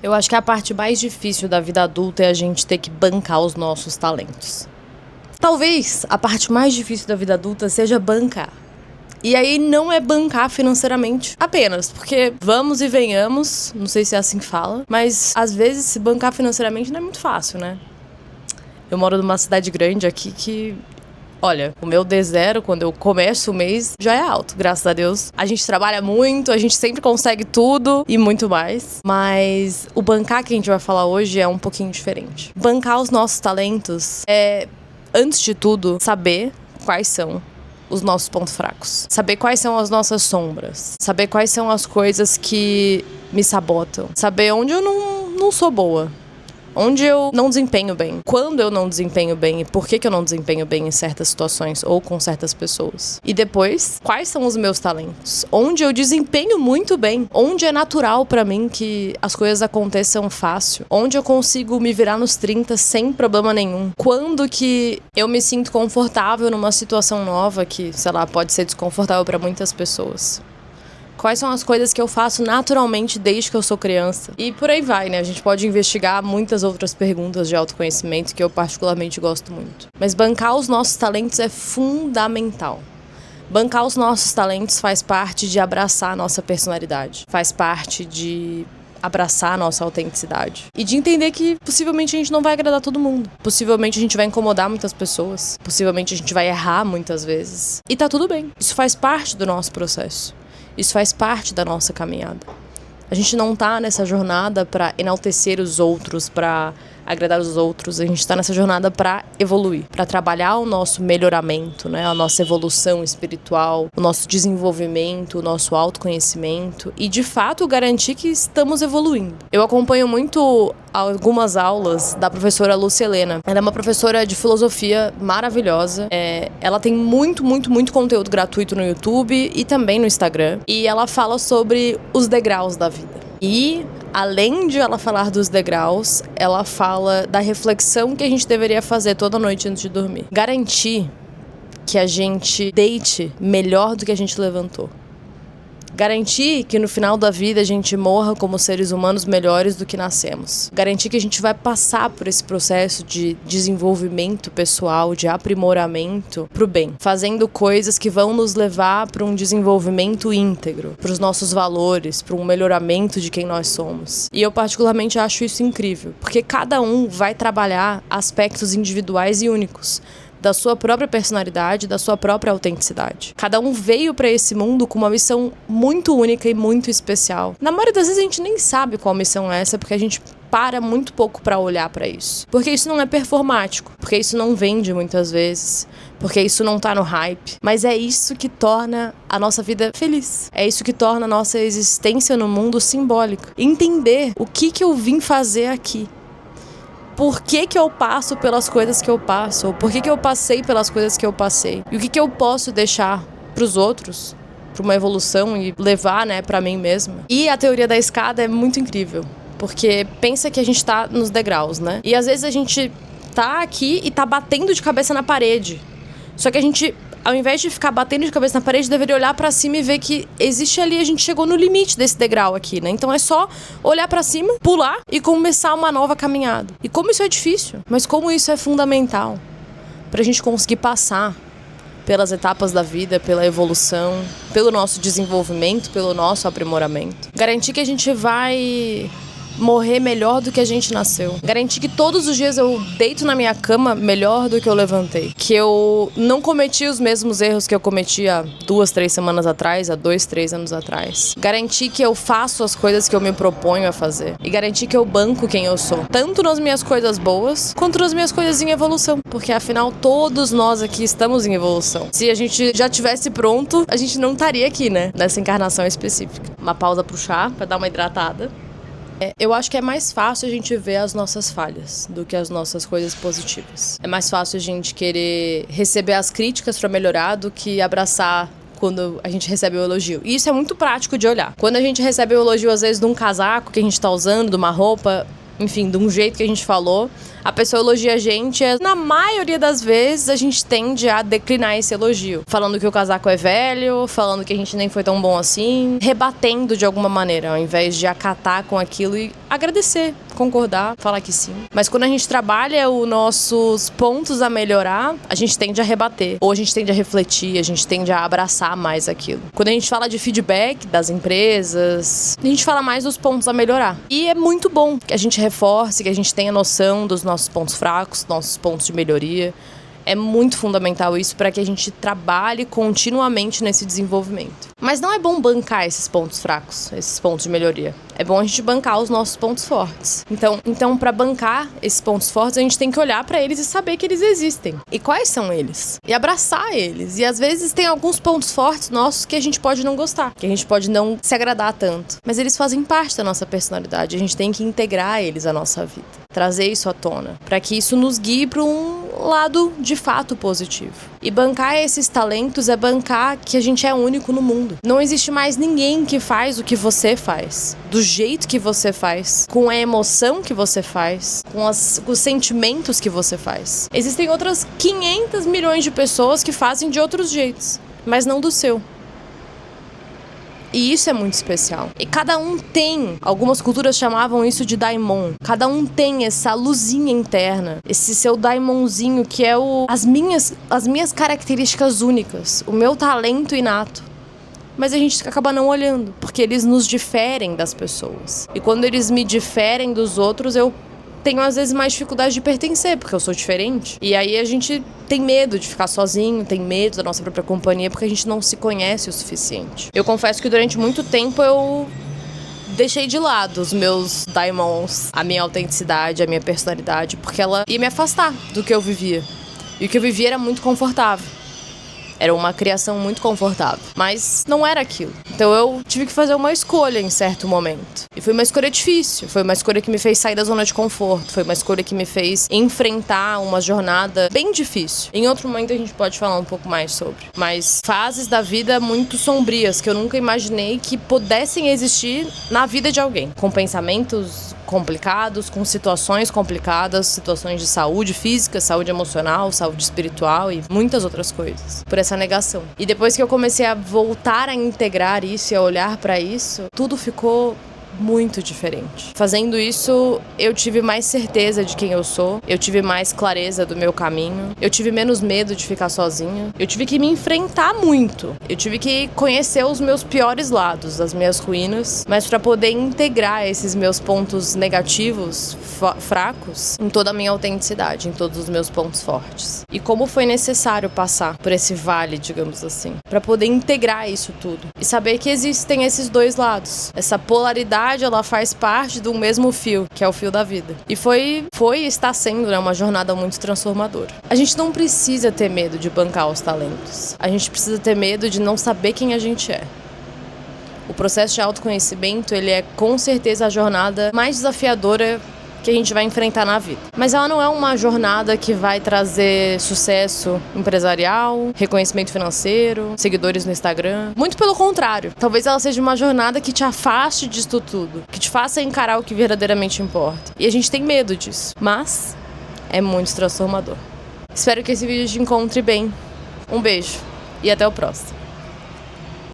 Eu acho que a parte mais difícil da vida adulta é a gente ter que bancar os nossos talentos. Talvez a parte mais difícil da vida adulta seja bancar. E aí não é bancar financeiramente apenas, porque vamos e venhamos, não sei se é assim que fala, mas às vezes se bancar financeiramente não é muito fácil, né? Eu moro numa cidade grande aqui que... Olha, o meu D0, quando eu começo o mês, já é alto, graças a Deus. A gente trabalha muito, a gente sempre consegue tudo e muito mais. Mas o bancar que a gente vai falar hoje é um pouquinho diferente. Bancar os nossos talentos é, antes de tudo, saber quais são os nossos pontos fracos. Saber quais são as nossas sombras. Saber quais são as coisas que me sabotam. Saber onde eu não sou boa. Onde eu não desempenho bem. Quando eu não desempenho bem e por que eu não desempenho bem em certas situações ou com certas pessoas. E depois, quais são os meus talentos? Onde eu desempenho muito bem. Onde é natural pra mim que as coisas aconteçam fácil. Onde eu consigo me virar nos 30 sem problema nenhum. Quando que eu me sinto confortável numa situação nova que, sei lá, pode ser desconfortável pra muitas pessoas. Quais são as coisas que eu faço naturalmente desde que eu sou criança? E por aí vai, né? A gente pode investigar muitas outras perguntas de autoconhecimento que eu particularmente gosto muito. Mas bancar os nossos talentos é fundamental. Bancar os nossos talentos faz parte de abraçar a nossa personalidade. Faz parte de abraçar a nossa autenticidade. E de entender que possivelmente a gente não vai agradar todo mundo. Possivelmente a gente vai incomodar muitas pessoas. Possivelmente a gente vai errar muitas vezes. E tá tudo bem. Isso faz parte do nosso processo. Isso faz parte da nossa caminhada. A gente não tá nessa jornada para enaltecer os outros, para agradar os outros. A gente tá nessa jornada para evoluir, para trabalhar o nosso melhoramento, né? A nossa evolução espiritual, o nosso desenvolvimento, o nosso autoconhecimento e, de fato, garantir que estamos evoluindo. Eu acompanho muito algumas aulas da professora Lúcia Helena. Ela é uma professora de filosofia maravilhosa. Ela tem muito conteúdo gratuito no YouTube e também no Instagram. E ela fala sobre os degraus da vida. E, além de ela falar dos degraus, ela fala da reflexão que a gente deveria fazer toda noite antes de dormir. Garantir que a gente deite melhor do que a gente levantou. Garantir que no final da vida a gente morra como seres humanos melhores do que nascemos. Garantir que a gente vai passar por esse processo de desenvolvimento pessoal, de aprimoramento pro bem. Fazendo coisas que vão nos levar para um desenvolvimento íntegro, para os nossos valores, para um melhoramento de quem nós somos. E eu particularmente acho isso incrível, porque cada um vai trabalhar aspectos individuais e únicos da sua própria personalidade, da sua própria autenticidade. Cada um veio para esse mundo com uma missão muito única e muito especial. Na maioria das vezes a gente nem sabe qual missão é essa, porque a gente para muito pouco para olhar para isso. Porque isso não é performático, porque isso não vende muitas vezes, porque isso não tá no hype. Mas é isso que torna a nossa vida feliz. É isso que torna a nossa existência no mundo simbólica. Entender o que eu vim fazer aqui. Por que eu passo pelas coisas que eu passo? Ou por que eu passei pelas coisas que eu passei? E o que eu posso deixar pros outros, pra uma evolução e levar, né, pra mim mesma? E a teoria da escada é muito incrível, porque pensa que a gente tá nos degraus, né? E às vezes a gente tá aqui e tá batendo de cabeça na parede. Só que a gente, ao invés de ficar batendo de cabeça na parede, deveria olhar pra cima e ver que existe ali, a gente chegou no limite desse degrau aqui, né? Então é só olhar pra cima, pular e começar uma nova caminhada. E como isso é difícil, mas como isso é fundamental pra gente conseguir passar pelas etapas da vida, pela evolução, pelo nosso desenvolvimento, pelo nosso aprimoramento. Garantir que a gente vai morrer melhor do que a gente nasceu. Garantir que todos os dias eu deito na minha cama melhor do que eu levantei. Que eu não cometi os mesmos erros que eu cometi há 2, 3 semanas atrás, há 2, 3 anos atrás. Garantir que eu faço as coisas que eu me proponho a fazer. E garantir que eu banco quem eu sou. Tanto nas minhas coisas boas, quanto nas minhas coisas em evolução. Porque afinal, todos nós aqui estamos em evolução. Se a gente já tivesse pronto, a gente não estaria aqui, né? Nessa encarnação específica. Uma pausa pro chá, pra dar uma hidratada. Eu acho que é mais fácil a gente ver as nossas falhas do que as nossas coisas positivas. É mais fácil a gente querer receber as críticas pra melhorar do que abraçar quando a gente recebe o elogio. E isso é muito prático de olhar. Quando a gente recebe o elogio, às vezes, de um casaco que a gente tá usando, de uma roupa, enfim, de um jeito que a gente falou, a pessoa elogia a gente, na maioria das vezes a gente tende a declinar esse elogio, falando que o casaco é velho, falando que a gente nem foi tão bom assim, rebatendo de alguma maneira, ao invés de acatar com aquilo e agradecer, concordar, falar que sim. Mas quando a gente trabalha os nossos pontos a melhorar, a gente tende a rebater. Ou a gente tende a refletir, a gente tende a abraçar mais aquilo. Quando a gente fala de feedback das empresas, a gente fala mais dos pontos a melhorar. E é muito bom que a gente reforce, que a gente tenha noção dos nossos pontos fracos, nossos pontos de melhoria. É muito fundamental isso para que a gente trabalhe continuamente nesse desenvolvimento. Mas não é bom bancar esses pontos fracos, esses pontos de melhoria. É bom a gente bancar os nossos pontos fortes. Então para bancar esses pontos fortes, a gente tem que olhar para eles e saber que eles existem. E quais são eles? E abraçar eles. E às vezes tem alguns pontos fortes nossos que a gente pode não gostar, que a gente pode não se agradar tanto. Mas eles fazem parte da nossa personalidade. A gente tem que integrar eles à nossa vida. Trazer isso à tona. Para que isso nos guie para um lado de fato positivo. E bancar esses talentos é bancar que a gente é único no mundo. Não existe mais ninguém que faz o que você faz, do jeito que você faz, com a emoção que você faz, com os sentimentos que você faz. Existem outras 500 milhões de pessoas que fazem de outros jeitos, mas não do seu. E isso é muito especial. E cada um tem, algumas culturas chamavam isso de daimon. Cada um tem essa luzinha interna, esse seu daimonzinho que é as minhas características únicas, o meu talento inato. Mas a gente acaba não olhando, porque eles nos diferem das pessoas. E quando eles me diferem dos outros, eu tenho às vezes mais dificuldade de pertencer, porque eu sou diferente. E aí a gente tem medo de ficar sozinho, tem medo da nossa própria companhia, porque a gente não se conhece o suficiente. Eu confesso que durante muito tempo eu deixei de lado os meus daimons, a minha autenticidade, a minha personalidade, porque ela ia me afastar do que eu vivia. E o que eu vivia era muito confortável. Era uma criação muito confortável. Mas não era aquilo. Então eu tive que fazer uma escolha em certo momento. E foi uma escolha difícil. Foi uma escolha que me fez sair da zona de conforto. Foi uma escolha que me fez enfrentar uma jornada bem difícil. Em outro momento a gente pode falar um pouco mais sobre. Mas fases da vida muito sombrias que eu nunca imaginei que pudessem existir na vida de alguém. Com pensamentos complicados, com situações complicadas, situações de saúde física, saúde emocional, saúde espiritual e muitas outras coisas. Por essa negação. E depois que eu comecei a voltar a integrar isso e a olhar para isso, tudo ficou muito diferente. Fazendo isso, eu tive mais certeza de quem eu sou, eu tive mais clareza do meu caminho, eu tive menos medo de ficar sozinha, eu tive que me enfrentar muito, eu tive que conhecer os meus piores lados, as minhas ruínas, mas para poder integrar esses meus pontos negativos, fracos, em toda a minha autenticidade, em todos os meus pontos fortes. E como foi necessário passar por esse vale, digamos assim, para poder integrar isso tudo e saber que existem esses dois lados, essa polaridade. Ela faz parte do mesmo fio, que é o fio da vida. E foi e está sendo, né, uma jornada muito transformadora. A gente não precisa ter medo de bancar os talentos. A gente precisa ter medo de não saber quem a gente é. O processo de autoconhecimento, ele é com certeza a jornada mais desafiadora que a gente vai enfrentar na vida. Mas ela não é uma jornada que vai trazer sucesso empresarial, reconhecimento financeiro, seguidores no Instagram. Muito pelo contrário. Talvez ela seja uma jornada que te afaste disso tudo, que te faça encarar o que verdadeiramente importa. E a gente tem medo disso. Mas é muito transformador. Espero que esse vídeo te encontre bem. Um beijo e até o próximo.